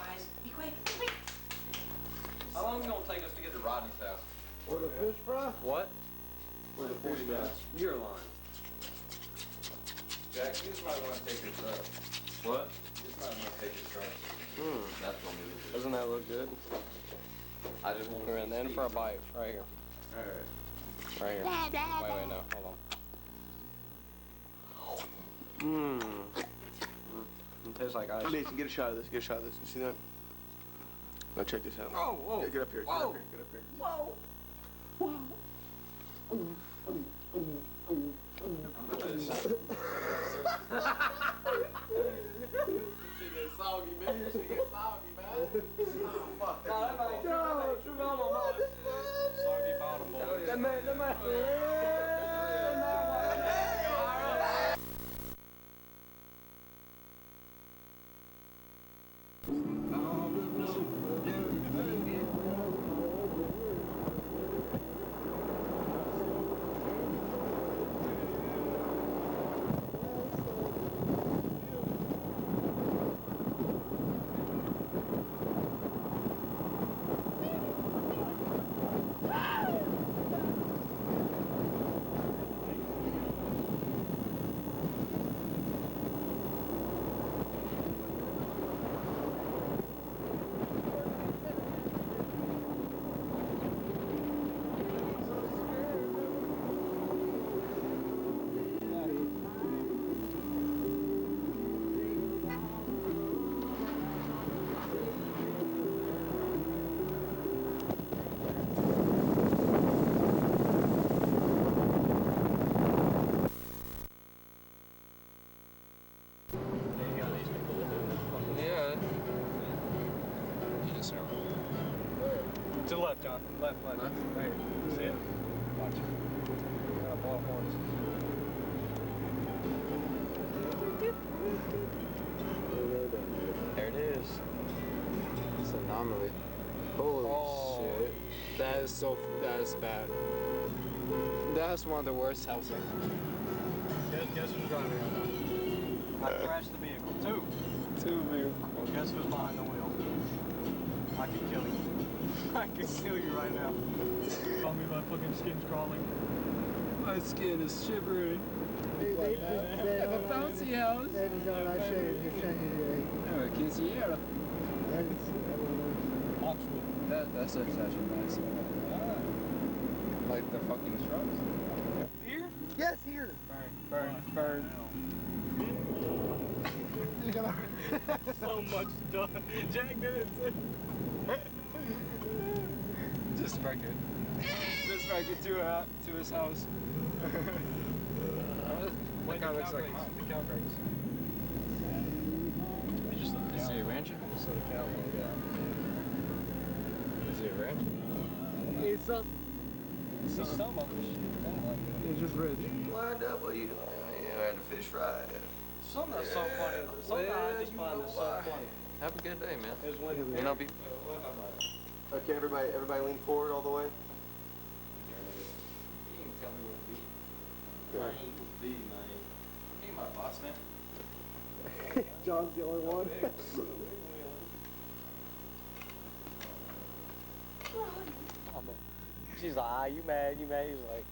guys. Be quick. Quick. How long is it going to take us to get to Rodney's house? For the fish fry? What? For the fish fry. You're lying. Jack, you just might want to take your truck. What? You just might want to take your truck. That's going to be it. Doesn't that look good? I just want to And then for a bite, right here. Alright. Right here. Wait, no, hold on. It tastes like ice. Mason, get a shot of this. Get a shot of this. You see that? Now check this out. Whoa, whoa. Yeah, get up here. Get up here. Get up here. Whoa. She get soggy, man. She get soggy, man. Fuck that. Soggy bottom boy. That man. To the left, John. Left. Right here. See it? Watch it. Got a ball of horns. There it is. It's an anomaly. Holy shit. That is bad. That's one of the worst houses. Guess who's driving right now? I crashed the vehicle. Two vehicles. Guess who's behind the wheel? I can kill you. I can kill you right now. Tell me my fucking skin's crawling. My skin is shivering. They have a bouncy house. That is all I say. Oh, a quinceañera. That's such a nice. Like the fucking shrubs. Here? Yes, here. Burn. So much done. Jack did it too. Just strike it to his house. That guy looks like mine. The cow breaks. Is he a rancher? Just let the cow go down. Is he a rancher? It's some. Some of them. It's just rich. Lined up, what are you doing? You had the fish fry. Some that's so funny. Sometimes I just find this so funny. Have a good day, man. It's when You know, be... Okay, everybody lean forward all the way. You can tell me what to do. I ain't gonna be, man. He my boss, man. John's the only one. She's like, ah, you mad. He's like,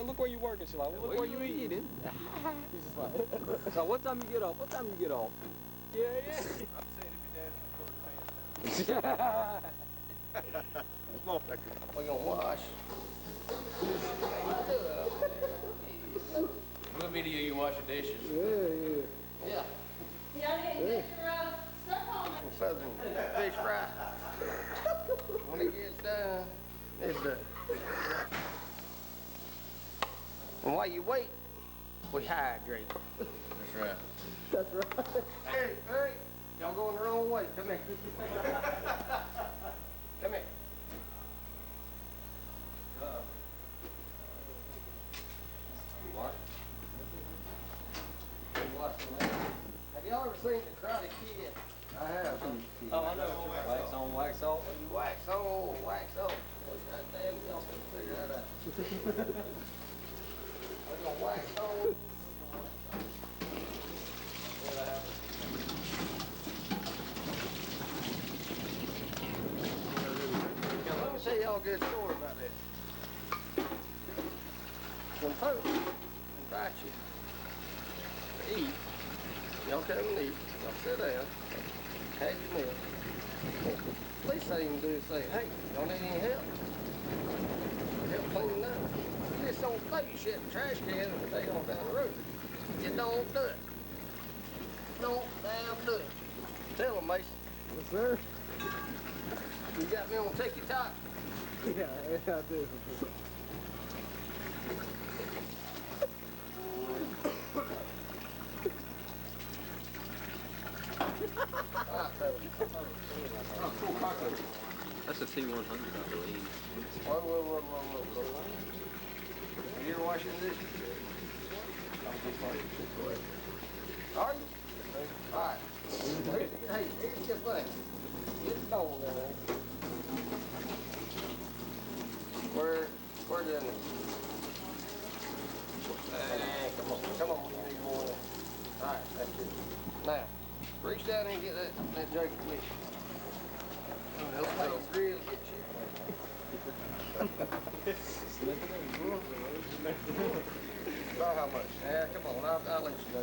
look where you working. She's like, well, look where you eating. He's just like, so what time you get off? Yeah. I'm saying if your dad's Small pecker. We're gonna wash. What video you wash the dishes? Yeah. Y'all didn't get your stuff on. Southern fish fry. When it gets done, it's done. And while you wait, we hydrate. That's right. That's right. Hey, y'all going the wrong way. Come here. Come here. Have y'all ever seen the Karate Kid? I have. Oh, I know what you're wax on, wax off. You wax on, wax off. Well, goddamn, y'all can figure that out. We're gonna wax on. good story about that. When folks invite you to eat, y'all come and eat, y'all sit down, have your meal. Least thing you can do is say, hey, y'all need any help? Help cleaning up. You just don't throw your shit in the trash can and take on down the road. You don't do it. Don't damn do it. Tell them, Mason. Yes, sir. You got me on ticky-tock. Yeah, I do. That's a T100, I believe. Whoa. You ever washing dishes? Are you? All right. Hey, here's your thing. Get the dog in there. Where did it? Come on. You need more of that. All right, that's it. Now, reach down and get that jug of fish. Those things really get you. About how much? Yeah, come on, I'll let you go.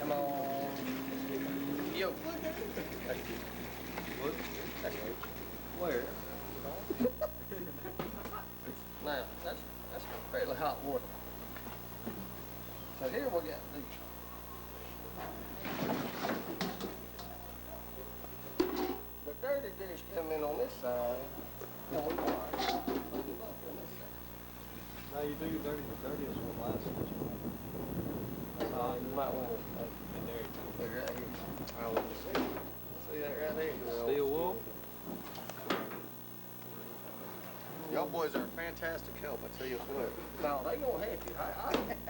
Come on. Yo. That's good. What? That's good. Where? Now, that's fairly hot water. So here we got these. The dirty dish come in on this side. And we wash. Now you do your dirtiest one last. You might want to look right here. See that right there? Steel wool? Y'all boys are fantastic help, I tell you what. No, they gonna help you. I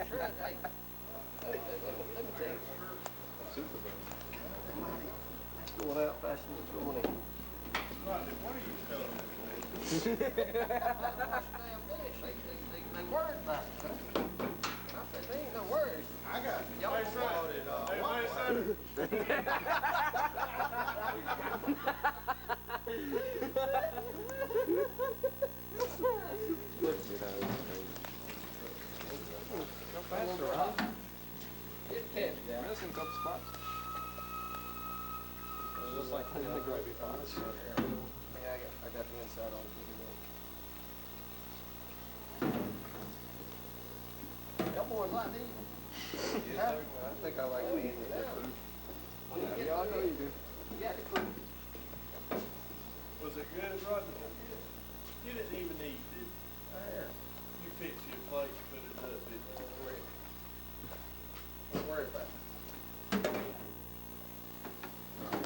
try, hey, let me tell you. Going out faster than it's going in. Rodney, what are you telling me? They worried about it, huh? I said, they ain't no worries. I got it. Y'all Hey, know son. Hey, Get heavy down. Missing a couple spots. Just like in the gravy pots. Yeah, I got the inside on it. Y'all boys like these? Yes, sir. I think I like these. When you get Yeah, I know you do. you got to cook. was it good, Rodney? You didn't even eat, did you? You fixed your plate, put it up, didn't you? Don't worry about it.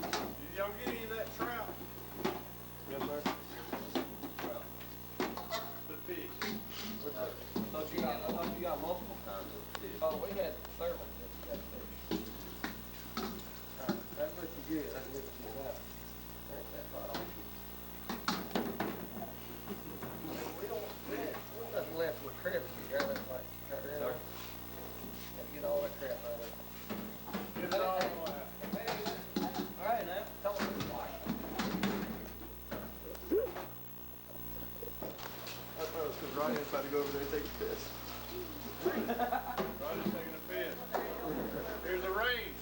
Did y'all get any of that trout? Yes, sir. The fish? I thought you got multiple kinds of fish. Oh, we had several. That's what you get. That's what you get out. That's right on. We don't have nothing left with crevices. Right? That's like cut it out. Gotta get all that crap out of it. Get it all out. All right, now. Don't do it like I thought it was because Rodney was about to go over there and take a piss. Rodney's taking a piss. Here's a rain.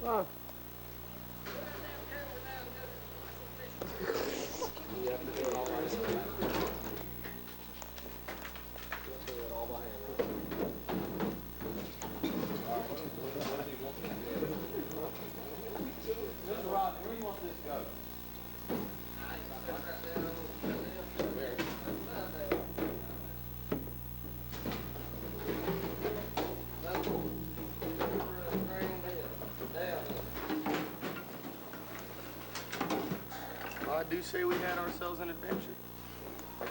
Oh. You have to do it all by hand. You have to do it all by hand. Mr. Rodney, where do you want this to go? I do say we had ourselves an adventure. I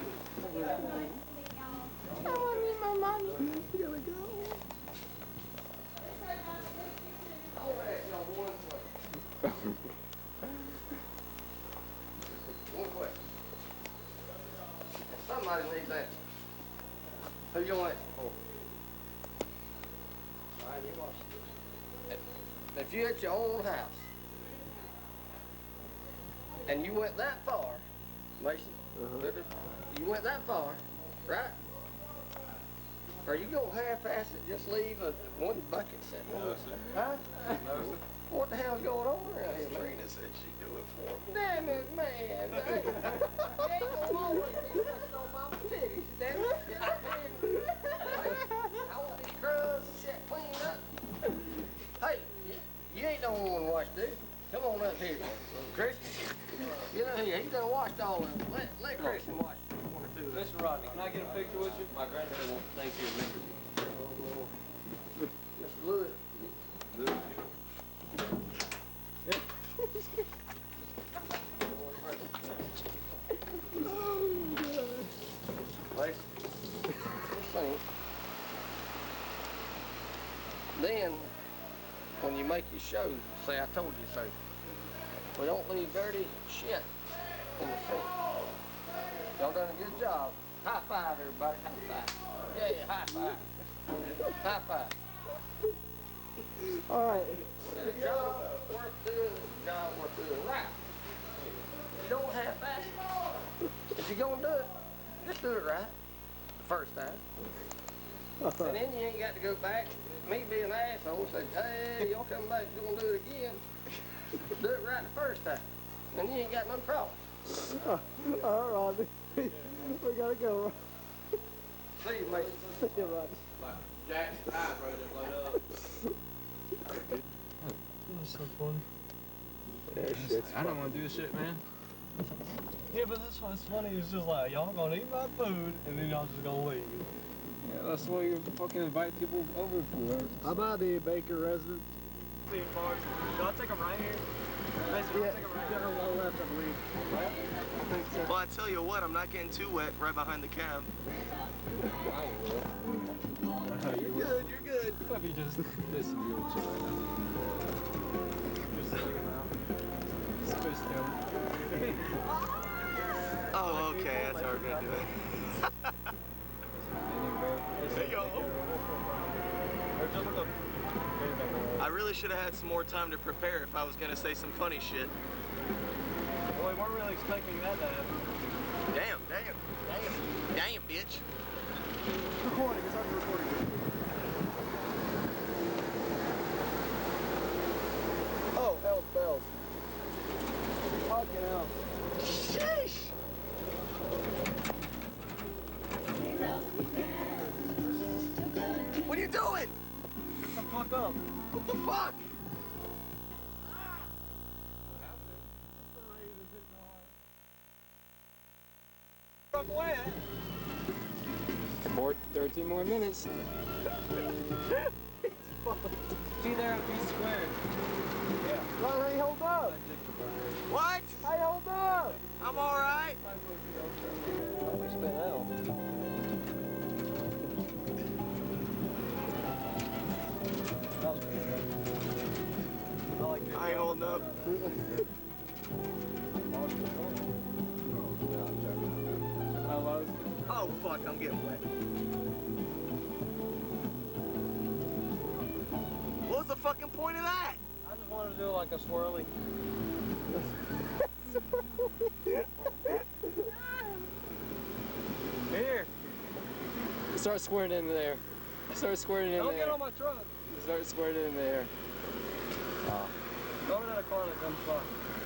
want to meet my mommy. Here we go. One question. If somebody needs that, who you want it for? If you're at your own house, and you went that far, Mason, you went that far, right? Are you gonna half-ass it, just leave one bucket sitting there? Huh? What the hell's going on around here, man? Trina said she'd do it for me. Damn it, man. You ain't gonna always be sucking on mama's titties, damn it. I want these crumbs and shit cleaned up. Hey, you ain't the only one to wash, dude. Come on up here, Christian. Get up here. He done washed all of them. Let Christian wash one or two of them. Mr. Rodney, can I get a picture with you? My granddad won't think he remembers me. Mr. Lewis. Then, when you make your show, say I told you so. We don't leave dirty shit in the sink. Y'all done a good job. High five, everybody. High five. Yeah, high five. High five. All right. The job worth doing, the job worth doing right. You don't half-ass it. If you're gonna do it, just do it right the first time. And then you ain't got to go back, me being an asshole, say, hey, y'all come back, you're gonna do it again. Do it right the first time. And you ain't got no problems. All right, Rodney. We gotta go. See you, Mason. See you, Rodney. Like Jack's eyes right just light up. That's so funny. Yeah, shit's I don't want to do this shit, man. Yeah, but that's what's funny. It's just like, y'all gonna eat my food, and then y'all just gonna leave. Yeah, that's what you fucking invite people over for. How about the Baker resident? See if bars. Should I take them right here? Mason, Yeah, take them right got here. a low left, I believe. I think so. Well, I tell you what, I'm not getting too wet right behind the cab. You're good, you're good. Let me just listen to your shit right now. Just so you know. It's Chris Kelly. Oh, okay, that's how we're gonna do it. There you go. Or just look up. I really should have had some more time to prepare if I was gonna say some funny shit. Well, we weren't really expecting that to happen. Damn, bitch. Recording, it's already recording. Oh, hell bells. Fucking hell. Sheesh. What are you doing? Shut the fuck up. What the fuck? Fuck away. 13 more minutes. Be there and be squared. Yeah. Well, how you hold up? What? How you hold up? I'm alright. We spent out. That was pretty good. I like it. I ain't holding up. I was. Oh fuck, I'm getting wet. What was the fucking point of that? I just wanted to do like a swirly. Here. Start squirting in there. Start squirting in Don't there. get on my truck. Start squirting in there. Go to that car that's on the front.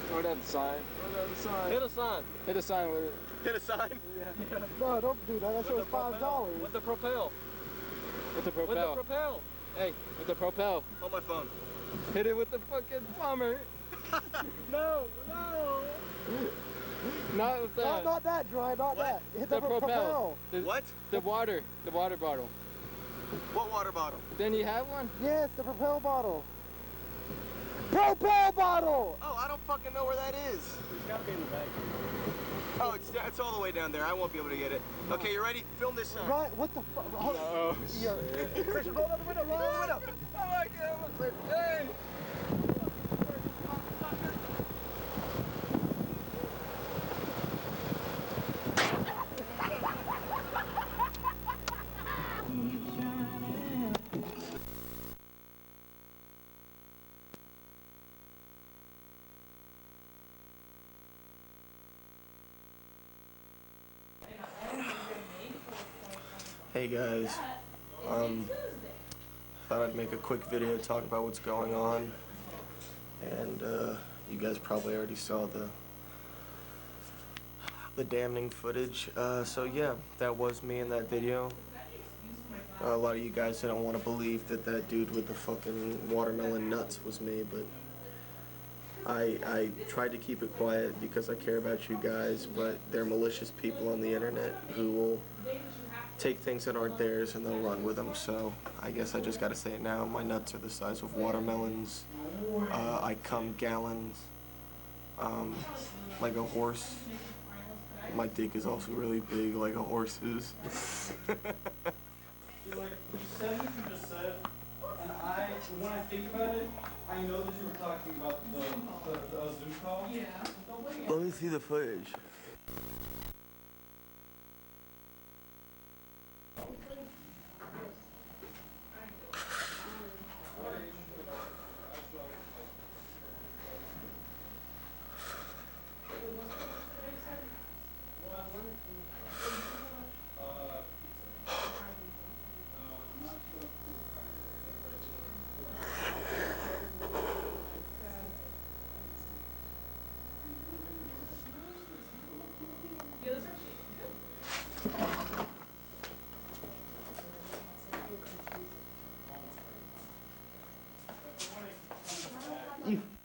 Throw it at the sign. Throw it at the sign. Hit a sign. Hit a sign with it. Hit a sign? No, don't do that. That shows $5. With the propel. With the With the propel. propel. Hey, with the propel. On my phone. Hit it with the fucking plumber. No, no. Not with that. Not that, Dry, not What? that. Hit The the propel. The, What? The water bottle. What water bottle? Didn't you have one? Yes, the propel bottle. Propel bottle! Oh, I don't fucking know where that is. It's gotta be in the back. Oh, it's all the way down there. I won't be able to get it. Okay, you ready? Film this sign. Right, what the fuck? Oh, Christian, roll out the window, roll out the window. Oh my God, hey! Hey guys, thought I'd make a quick video to talk about what's going on, and you guys probably already saw the damning footage. So yeah, that was me in that video. A lot of you guys didn't want to believe that that dude with the fucking watermelon nuts was me, but I tried to keep it quiet because I care about you guys, but there are malicious people on the internet who will take things that aren't theirs and they'll run with them. So I guess I just gotta say it now. My nuts are the size of watermelons. I come gallons, like a horse. My dick is also really big, like a horse's. Like, you said what you just said, and when I think about it, I know that you were talking about the Zoom call. Yeah. Let me see the footage. Yeah, those are